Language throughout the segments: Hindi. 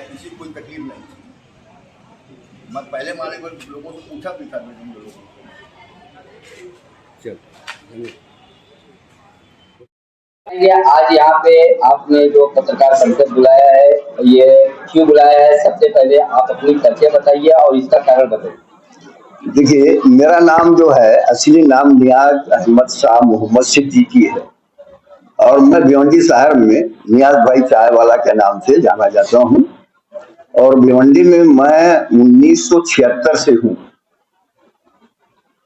किसी को कोई तकलीफ नहीं थी। मैं पहले माले पर लोगों से पूछा भी था बिल्डिंग के लोगों को। आज यहाँ पे आपने जो पत्रकार परिषद बुलाया है, ये क्यों बुलाया है? सबसे पहले आप अपनी परिचय बताइए और इसका कारण बताइए। देखिए, मेरा नाम जो है असली नाम नियाज अहमद शाह मोहम्मद सिद्दीकी है और मैं भिवंडी शहर में नियाज भाई चाय वाला के नाम से जाना जाता हूँ। और भिवंडी में मैं 1976 से हूँ।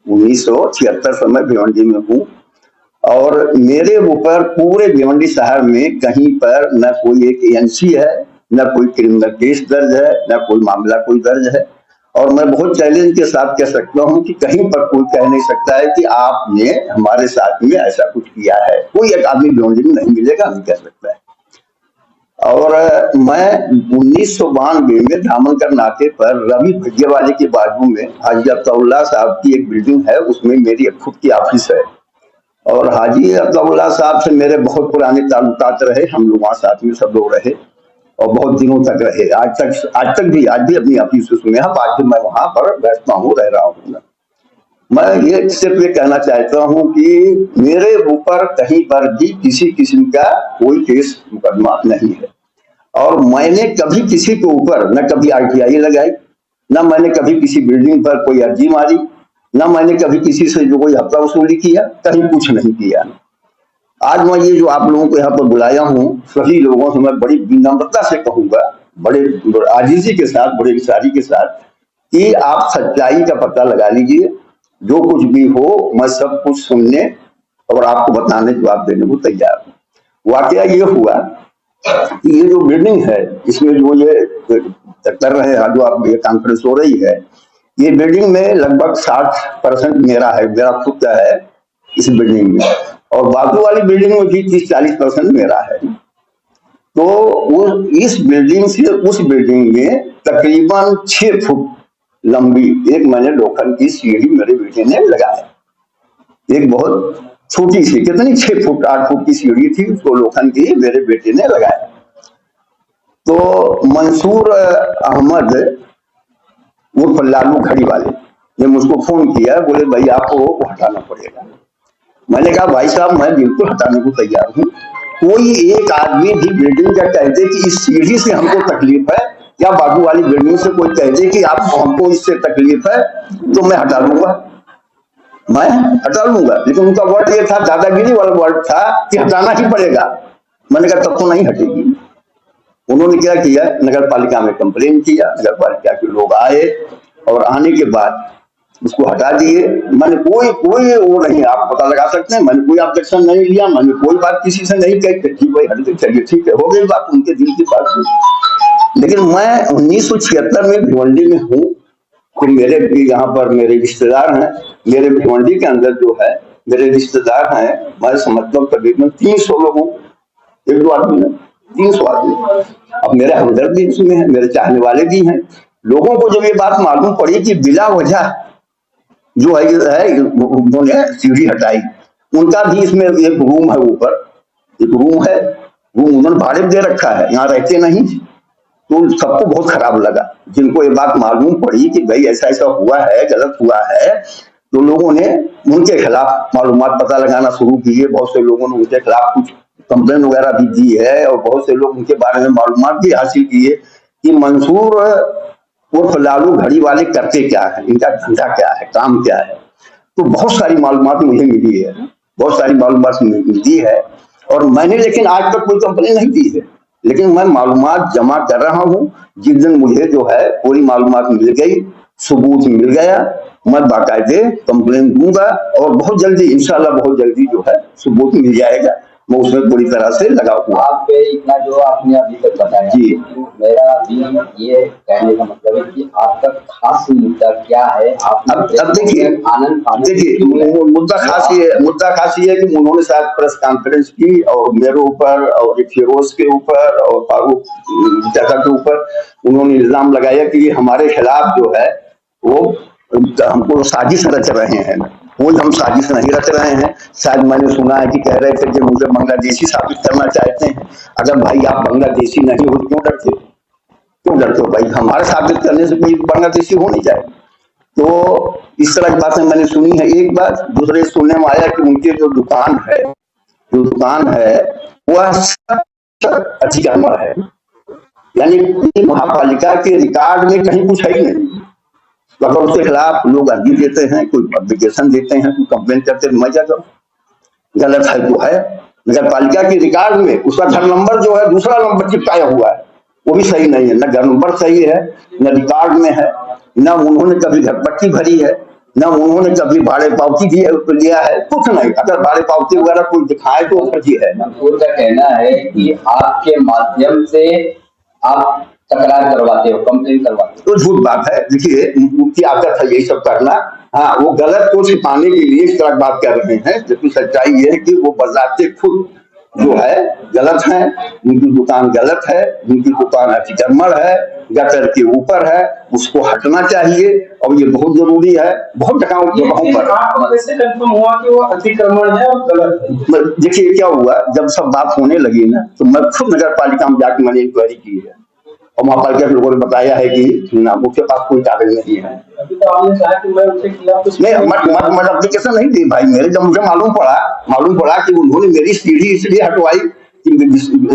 1976 से मैं भिवंडी में हूँ और मेरे ऊपर पूरे भिवंडी शहर में कहीं पर न कोई एक एजेंसी है, न कोई क्रिमिनल केस दर्ज है, न कोई मामला कोई दर्ज है। और मैं बहुत चैलेंज के साथ कह सकता हूं कि कहीं पर कोई कह नहीं सकता है कि आपने हमारे साथ में ऐसा कुछ किया है। कोई एक आदमी भिवंडी में नहीं मिलेगा, नहीं कह सकता है। और मैं 1992 में धामनकर नाके पर रवि भैया वाले के बाजू में हाजी अब्दुल्ला साहब की एक बिल्डिंग है, उसमें मेरी खुद की ऑफिस है। और हाजी अब्दुल्ला साहब से मेरे बहुत पुराने ताल्लुकात रहे, हम लोग वहाँ साथ में सब लोग रहे और बहुत दिनों तक रहे। आज भी अपनी ऑफिस में आज भी मैं वहां पर बैठता हूँ, रह रहा हूँ। मैं ये सिर्फ ये कहना चाहता हूँ कि मेरे ऊपर कहीं पर भी किसी किस्म का कोई केस मुकदमा नहीं है और मैंने कभी किसी के ऊपर न कभी RTI लगाई, न मैंने कभी किसी बिल्डिंग पर कोई अर्जी मारी, न मैंने कभी किसी से जो कोई हफ्ता वसूली किया, कहीं कुछ नहीं किया। आज मैं ये जो आप लोगों को यहाँ पर बुलाया हूँ, सभी लोगों से मैं बड़ी विनम्रता से कहूंगा, बड़े आजीजी के साथ, बड़े इशारे के साथ, कि आप सच्चाई का पता लगा लीजिए। जो कुछ भी हो मैं सब कुछ सुनने और आपको बताने, जवाब देने को तैयार हूँ। वाकया ये हुआ कि ये जो बिल्डिंग है, इसमें जो ये कर रहे हैं, जो आप ये कॉन्फ्रेंस हो रही है, ये बिल्डिंग में लगभग 60% मेरा है, मेरा खुद का है इस बिल्डिंग में। और बाजू वाली बिल्डिंग में भी 30-40% मेरा है। तो वो इस बिल्डिंग से उस बिल्डिंग में तकरीबन 6 फुट लंबी एक मैंने लोखंड की सीढ़ी मेरे बेटे ने लगाया। एक बहुत छोटी सी, कितनी 6 फुट 8 फुट की सीढ़ी थी, उसको लोखंड की मेरे बेटे ने लगाया। तो मंसूर अहमद वो लालू खड़ी वाले ने मुझको फोन किया, बोले भाई आपको हटाना पड़ेगा। मैंने कहा भाई साहब मैं बिल्कुल हटाने को तैयार हूँ। कोई एक आदमी भी बिल्डिंग का कह दे कि इस सीढ़ी से हमको तकलीफ है, या बाजू वाली बिल्डिंग से कोई कह दे कि आप हमको इससे तकलीफ है, तो मैं हटा लूंगा, मैं हटा लूंगा। लेकिन उनका वर्ड ये था, दादागिरी वाला वर्ड था कि हटाना ही पड़ेगा। मैंने कहा तब तो नहीं हटेगी। उन्होंने क्या किया, नगर पालिका में कंप्लेन किया, नगर पालिका के लोग आए और आने के बाद उसको हटा दिए। मैंने कोई वो नहीं, आप पता लगा सकते हैं, मैंने कोई ऑब्जेक्शन नहीं लिया, मैंने कोई बात किसी से नहीं कही, ठीक भाई हट चलिए, ठीक है, हो गई बात, उनके दिल की बात हुई। लेकिन मैं 1976 में भिवंडी में हूँ, फिर मेरे भी यहाँ पर मेरे रिश्तेदार हैं। मेरे भिवंडी के अंदर जो है मेरे रिश्तेदार हैं, मैं समझता हूँ तकरीबन 300 लोग, एक दो आदमी है, 300 आदमी। अब मेरे हमदर्द भी इसमें है, मेरे चाहने वाले भी हैं। लोगों को जब ये बात मालूम पड़ी कि बिला वजह जो है उन्होंने सीढ़ी हटाई, उनका भी इसमें एक रूम है, ऊपर एक रूम है, रूम उन्होंने भाड़े दे रखा है, यहाँ रहते नहीं। तो सबको बहुत खराब लगा। जिनको ये बात मालूम पड़ी कि भाई ऐसा ऐसा हुआ है, गलत हुआ है, तो लोगों ने उनके खिलाफ मालूमात पता लगाना शुरू किए। बहुत से लोगों ने उनके खिलाफ कुछ कंप्लेन वगैरह भी दी है और बहुत से लोग उनके बारे में मालूमात भी हासिल किए कि मंसूर उर्फ लालू घड़ी वाले करते क्या है, इनका धंधा क्या है, काम क्या है। तो बहुत सारी मालूमात मुझे मिली है, बहुत सारी मालूमात मिली है। और मैंने लेकिन आज तक कोई कंप्लेन नहीं दी है, लेकिन मैं मालूमात जमा कर रहा हूँ। जिस दिन मुझे जो है पूरी मालूमात मिल गई, सबूत मिल गया, मैं बाकायदे कंप्लेन दूंगा और बहुत जल्दी, इंशाल्लाह बहुत जल्दी जो है सबूत मिल जाएगा। मैं उसमें पूरी तरह से लगा हुआ। आप पे इतना जो आपने अभी तक बताया जी, मेरा भी ये कहने का मतलब है कि आपका खास मुद्दा क्या है? आप अब देखिए मुद्दा खास ये है कि उन्होंने शायद प्रेस कॉन्फ्रेंस की और मेरे ऊपर और फिरोज के ऊपर और फारूक चाचा के ऊपर उन्होंने इल्जाम लगाया कि हमारे खिलाफ जो है वो हमको साजिश रच रहे हैं। वो हम साजिश नहीं रच रहे हैं। शायद मैंने सुना है कि कह रहे थे कि मुझे बांग्लादेशी साबित करना चाहते हैं। अगर भाई आप बांग्लादेशी नहीं हो क्यों डरते? क्यों हमारे साबित करने से कोई बांग्लादेशी हो नहीं जाए। तो इस तरह की बातें मैंने सुनी है एक बार। दूसरे सुनने में आया कि उनके जो दुकान है वह अतिक्रमण है, यानी महापालिका के रिकॉर्ड में कहीं कुछ है ही नहीं। तो अगर उसके खिलाफ लोग अर्जी देते हैं, कोई पब्लिकेशन देते हैं, कोई कंप्लेन करते हैं, मैं क्या करूं? गलत है तो है। नगर पालिका के रिकॉर्ड में उसका घर नंबर जो है दूसरा नंबर चिपकाया हुआ है, वो भी सही नहीं है। न घर नंबर सही है, न रिकॉर्ड में है, न उन्होंने कभी घर पट्टी भरी है, न उन्होंने कभी भाड़े पावती लिया है, कुछ नहीं। अगर भाड़े पावती वगैरह कोई दिखाए तो फर्जी है। मंसूर का कहना है कि आपके माध्यम से आप तकरार करवाते हो, कंप्लेन करवाते हो। तो झूठ बात है। देखिए, उनकी आदत है यही सब करना। हाँ, वो गलत को छिपाने के लिए इस तरह बात कर रहे हैं, जबकि सच्चाई ये है कि वो बजाते खुद जो है गलत है। उनकी दुकान गलत है, उनकी दुकान अतिक्रमण है, गटर के ऊपर है, उसको हटना चाहिए और ये बहुत जरूरी है। बहुत जगहों पर आपको कैसे कंफर्म हुआ कि वो अतिक्रमण है और गलत है? देखिए क्या हुआ, जब सब बात होने लगी ना, तो मैं खुद नगर पालिका में जाकर मैंने इंक्वायरी की है और महापालिका के लोगों ने बताया है कि ना उसके पास कोई कागज नहीं है। अभी तो आपने कहा कि मैं उनसे खिलाफ कुछ नहीं, मत एप्लीकेशन नहीं दी भाई मेरे। जब मुझे मालूम पड़ा कि उन्होंने मेरी सीढ़ी इसलिए हटवाई कि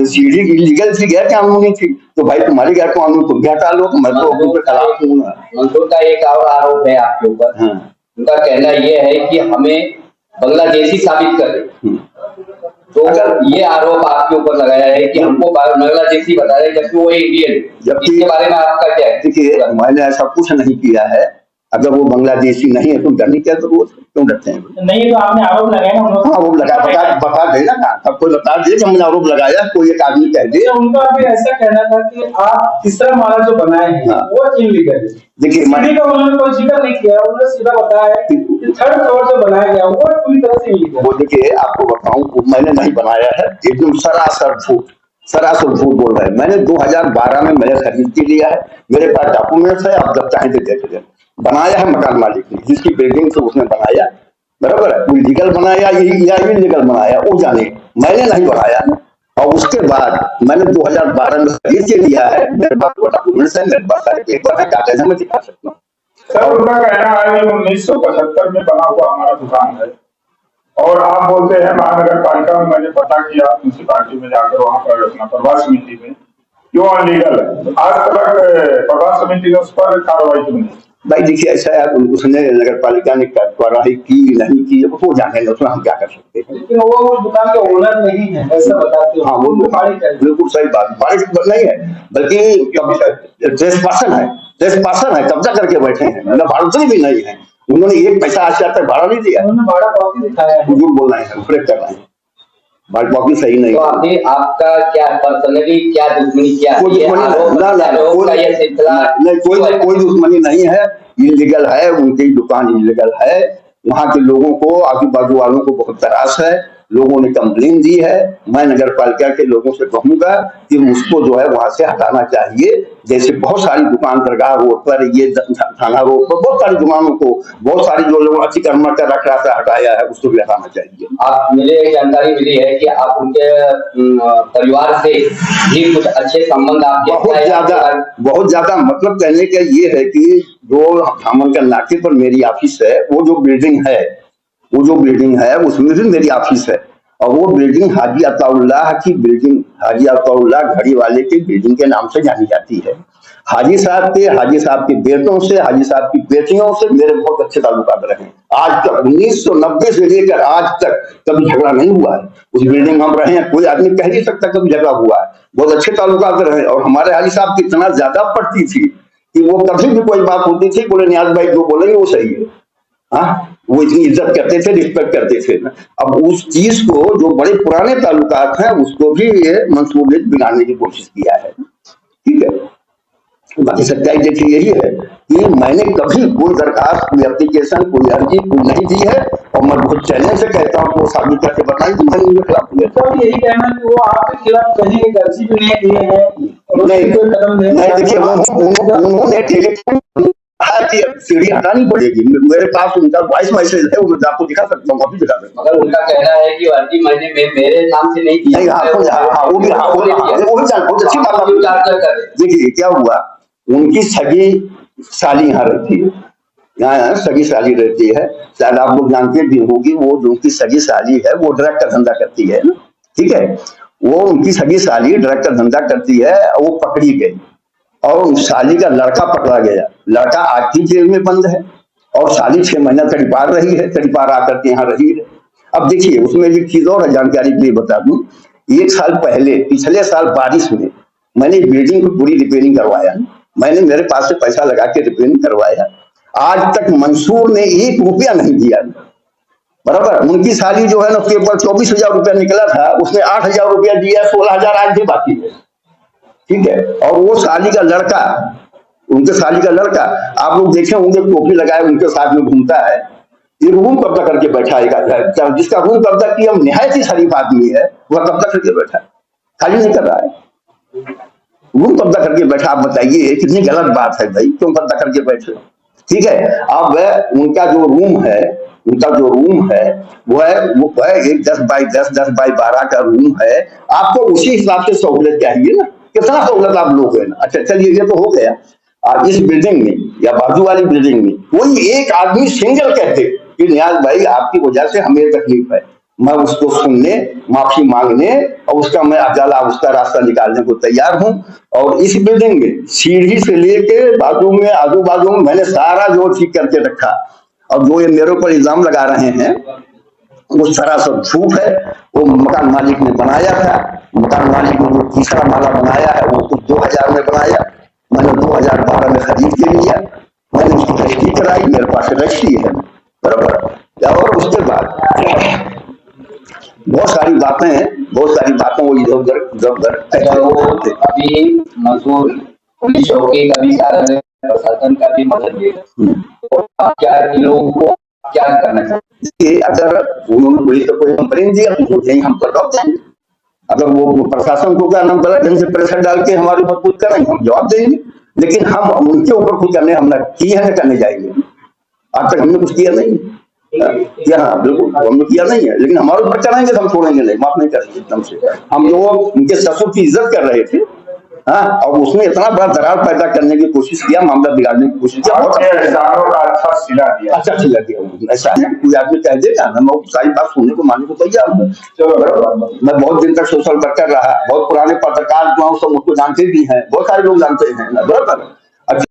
सीढ़ी इलीगल थी, गैर कानूनी थी, तो भाई तुम्हारी गैर कानूनी तुम हटा लो, तो मैं तो उनके खिलाफ हूँ ना। मंसूर का एक और आरोप है आपके ऊपर। उनका कहना यह है कि हमें बांग्लादेशी साबित कर दे। तो अगर ये आरोप आपके ऊपर लगाया है कि हमको बांग्लादेशी बता रहे जबकि वो इंडियन, इसके बारे में आपका क्या है? देखिए, मैंने ऐसा कुछ नहीं किया है। अगर वो बांग्लादेशी नहीं है तो डरने क्या जरूरत है? क्यों डरते हैं? नहीं, तो आपने आरोप लगाया ना। हाँ, वो बता देना ना, अब कोई बता दे कि हमने आरोप लगाया, कोई एक आदमी कह दे। उनका भी ऐसा कहना था कि आप तीसरा माला जो बनाए हैं वो इलीगल है। देखिए, का उन्होंने कोई जिक्र नहीं किया, उन्होंने सीधा बताया कि थर्ड फ्लोर जो बनाया गया वो पूरी तरह से इलीगल है। वो देखिए, आपको बताऊं, मैंने नहीं बनाया है, एकदम सरासर झूठ बोल रहे हैं। मैंने 2012 में मैंने खरीद के लिया है, मेरे पास डॉक्यूमेंट्स है, आप जब चाहें तो देख लें। बनाया है मकान मालिक ने, जिसकी बिल्डिंग से उसने बनाया, बराबर है। लीगल बनाया या इलीगल बनाया वो जाने, मैंने नहीं बनाया। और उसके बाद मैंने 2012 में खरीद के लिया है, मेरे पास डॉक्यूमेंट्स है, मेरे पास सारे पेपर है, कागज है, मैं दिखा सकता हूँ। सर, उनका कहना है कि 1975 में बना हुआ हमारा दुकान है और आप बोलते हैं महानगर पालिका में मैंने पता किया म्यूनसिपालिटी में जाकर वहां पर अपना प्रभास समिति में क्यों अनलीगल है। आज तक प्रभास समिति ने उस पर कार्रवाई क्यों नहीं? भाई देखिए, ऐसा है, उसने नगर पालिका ने कार्रवाई की नहीं की वो जाने, उसमें हम क्या कर सकते हैं। लेकिन वो दुकान के ओनर नहीं है ऐसा बताते हो। हाँ, वो बिल्कुल सही बात, बारिश नहीं है बल्कि ट्रेसपासन है, कब्जा करके बैठे हैं, मतलब भाड़ुतरी भी नहीं है। उन्होंने एक पैसा आज तक भाड़ा नहीं दिया। उन्होंने भाड़ा कॉपी दिखाया है, झूठ बोल रहे हैं, कर रहे हैं, भाड़ा कॉपी सही नहीं। तो अभी आपका क्या पर्सनली क्या दुश्मनी क्या है? कोई दुश्मनी नहीं है। इलीगल है, उनकी दुकान इलीगल है। वहां के लोगों को, आजू बाजू वालों को बहुत त्रास है, लोगों ने कंप्लेन दी है। मैं नगर पालिका के लोगों से कहूंगा कि उसको जो है वहां से हटाना चाहिए। जैसे बहुत सारी दुकान दरगाह रोड पर, ये थाना रोड पर बहुत सारी दुकानों को, बहुत सारी जो लोग अतिक्रमण कर रखा था हटाया है, उसको भी हटाना चाहिए। आप मुझे एक जानकारी मिली है कि आप उनके परिवार से भी कुछ अच्छे संबंध आपके? बहुत ज्यादा मतलब कहने का ये है कि जो धामनकर नाके पर मेरी ऑफिस है, वो जो बिल्डिंग है उसमें भी मेरी ऑफिस है। और वो बिल्डिंग हाजी अताउल्लाह की बिल्डिंग, हाजी अताउल्लाह घड़ी वाले की बिल्डिंग के नाम से जानी जाती है। हाजी साहब के बेटों से, हाजी साहब की बेटियों से मेरे बहुत अच्छे ताल्लुकात रहे। आज तक 1990 से लेकर आज तक कभी झगड़ा नहीं हुआ है। उस बिल्डिंग में हम रहे हैं, कोई आदमी कह नहीं सकता कभी झगड़ा हुआ है। बहुत अच्छे ताल्लुकात रहे और हमारे हाजी साहब की इतना ज्यादा पड़ती थी कि वो कभी भी कोई बात होती थी, बोले नियाज भाई जो बोलेंगे वो सही है। हाँ, वो इतनी इज्जत करते थे, रिस्पेक्ट करते थे। अब उस चीज को, जो बड़े पुराने ताल्लुकात हैं, उसको भी ये मंसूर ने बिगाड़ने की कोशिश किया है। ठीक है, बाकी सच्चाई देखिए यही है कि मैंने कभी कोई दरखास्त, कोई एप्लीकेशन, कोई अर्जी कोई नहीं दी है। और मैं बहुत चैलेंज से कहता हूँ वो साबित करके बताएं कि मैंने उनके खिलाफ किया। तो यही कहना है कि वो आपके खिलाफ कहीं एक अर्जी भी नहीं दिए हैं। नहीं, देखिए, उन्होंने सीढ़ी हटानी पड़ेगी। मेरे पास उनका वॉइस मैसेज है, वो मैं आपको दिखा सकता हूँ, अभी दिखा सकता हूँ। मगर उनका कहना है कि अर्जी मैंने मेरे नाम से नहीं दी। नहीं, वो भी बहुत अच्छी बात। देखिए क्या हुआ उनकी सगी साली यहाँ रहती है, यहाँ सगी साली रहती है। शायद आप लोग जानते भी होगी, वो जो उनकी सगी साली है वो ड्रग का धंधा करती है ना, ठीक है। वो उनकी सगी साली ड्रग का धंधा करती है, वो पकड़ी गई और साली का लड़का पकड़ा गया। लड़का आज की जेल में बंद है और साली 6 महीना तड़ीपार रही है, तड़ीपार आकर के यहाँ रही है। अब देखिए उसमें एक चीज और जानकारी के लिए बता दूं, 1 साल पहले पिछले साल बारिश में मैंने बिल्डिंग को पूरी रिपेयरिंग करवाया, मैंने मेरे पास से पैसा लगा के रिपेयरिंग करवाया। आज तक मंसूर ने 1 रुपया नहीं दिया, बराबर। उनकी साली जो है ना, उसके ऊपर 24,000 रुपया निकला था, उसने 8,000 रुपया दिया, 16,000 आज भी बाकी है, ठीक है। और वो साली का लड़का, उनके साली का लड़का, आप लोग देखे होंगे टोपी लगाए उनके साथ में घूमता है, ये रूम कब्जा करके बैठा है। जिसका रूम कब्जा किया निहायत ही शरीफ आदमी है, वह कब्जा करके बैठा है, खाली नहीं कर रहा है, रूम कब्जा करके बैठा। आप बताइए कितनी गलत बात है भाई, क्यों कब्जा करके बैठे, ठीक है। अब उनका जो रूम है, वो है एक 10 बाई 10 10 बाई 12 का रूम है। आपको उसी हिसाब से सहूलत चाहिए ना, कितना सहूलत आप लोग है ना। अच्छा चलिए ये तो हो गया। इस बिल्डिंग में या बाजू वाली बिल्डिंग में कोई एक आदमी सिंगल कहते कि नियाज भाई आपकी वजह से हमें तकलीफ है, मैं उसको सुनने, माफी मांगने और उसका मैं अजाला उसका रास्ता निकालने को तैयार हूं। और इस बिल्डिंग में सीढ़ी से लेके बाजू में आजू बाजू में मैंने सारा जो ठीक करके रखा। और जो ये मेरे ऊपर इल्जाम लगा रहे हैं वो सरासर झूठ है। वो मकान मालिक ने बनाया था, मकान मालिक ने जो तीसरा माला बनाया है वो तो 2000 में बनाया, मैंने 2012 में खरीद के लिया, मैंने उसकी रजिस्ट्री कराई, मेरे पास रजिस्ट्री है, बराबर। और उसके बाद बहुत सारी बातें वो इधर उधर अभी मंसूर पुलिस चौकी का भी साथ है, प्रशासन का भी मदद लिया, क्या लोगों को क्या करना चाहिए? अगर उन्होंने पुलिस को कोई कंप्लेन दिया तो यही हम कर देंगे। अगर वो प्रशासन को क्या नाम गलत ढंग से प्रेशर डाल के हमारे ऊपर कुछ करेंगे, हम जवाब देंगे। लेकिन हम उनके ऊपर कुछ करने हम किए हैं, करने जाएंगे। आज तक हमने कुछ किया नहीं, हाँ बिल्कुल हमने किया नहीं है, लेकिन हमारे ऊपर कराएंगे तो हम छोड़ेंगे नहीं, माफ नहीं करेंगे एकदम से। हम जो उनके ससुर की इज्जत कर रहे थे, हाँ, और उसने इतना बड़ा दरार पैदा करने की कोशिश किया, मामला बिगाड़ने की कोशिश किया, बहुत अच्छा सिला दिया, अच्छा सिला दिया। ऐसा है कोई आदमी कह देगा ना, मैं सारी बात सुनने को मानने को तैयार हूँ। चलो मैं बहुत दिन तक सोशल वर्कर रहा, बहुत पुराने पत्रकार जो सब मुझको जानते भी हैं, बहुत सारे लोग जानते हैं, बराबर।